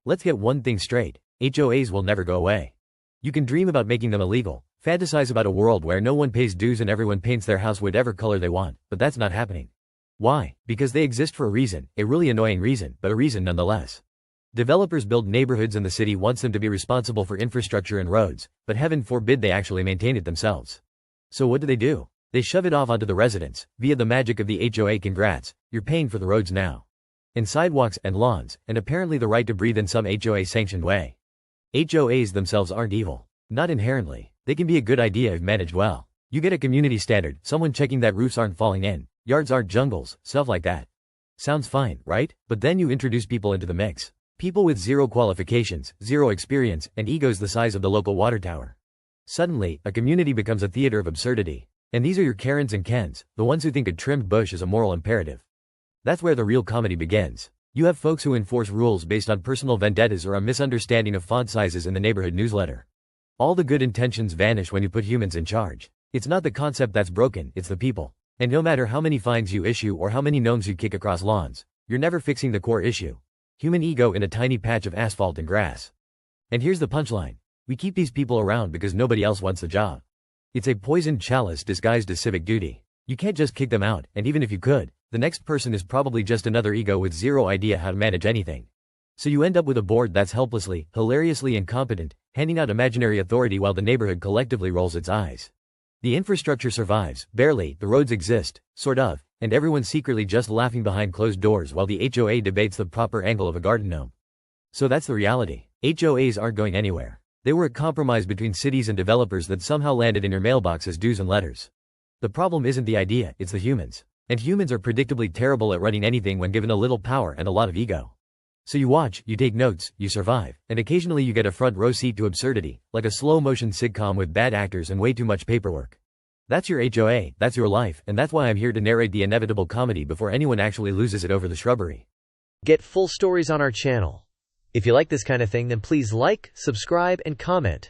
Let's get one thing straight. HOAs will never go away. You can dream about making them illegal, fantasize about a world where no one pays dues and everyone paints their house whatever color they want, but that's not happening. Why? Because they exist for a reason, a really annoying reason, but a reason nonetheless. Developers build neighborhoods and the city wants them to be responsible for infrastructure and roads, but heaven forbid they actually maintain it themselves. So what do? They shove it off onto the residents, via the magic of the HOA. Congrats, you're paying for the roads now. And sidewalks and lawns, and apparently the right to breathe in some HOA-sanctioned way. HOAs themselves aren't evil. Not inherently. They can be a good idea if managed well. You get a community standard, someone checking that roofs aren't falling in, yards aren't jungles, stuff like that. Sounds fine, right? But then you introduce people into the mix. People with zero qualifications, zero experience, and egos the size of the local water tower. Suddenly, a community becomes a theater of absurdity. And these are your Karens and Kens, the ones who think a trimmed bush is a moral imperative. That's where the real comedy begins. You have folks who enforce rules based on personal vendettas or a misunderstanding of font sizes in the neighborhood newsletter. All the good intentions vanish when you put humans in charge. It's not the concept that's broken, it's the people. And no matter how many fines you issue or how many gnomes you kick across lawns, you're never fixing the core issue. Human ego in a tiny patch of asphalt and grass. And here's the punchline. We keep these people around because nobody else wants the job. It's a poisoned chalice disguised as civic duty. You can't just kick them out, and even if you could, the next person is probably just another ego with zero idea how to manage anything. So you end up with a board that's helplessly, hilariously incompetent, handing out imaginary authority while the neighborhood collectively rolls its eyes. The infrastructure survives, barely, the roads exist, sort of, and everyone's secretly just laughing behind closed doors while the HOA debates the proper angle of a garden gnome. So that's the reality. HOAs aren't going anywhere. They were a compromise between cities and developers that somehow landed in your mailbox as dues and letters. The problem isn't the idea, it's the humans. And humans are predictably terrible at running anything when given a little power and a lot of ego. So you watch, you take notes, you survive, and occasionally you get a front row seat to absurdity, like a slow-motion sitcom with bad actors and way too much paperwork. That's your HOA, that's your life, and that's why I'm here to narrate the inevitable comedy before anyone actually loses it over the shrubbery. Get full stories on our channel. If you like this kind of thing, then please like, subscribe, and comment.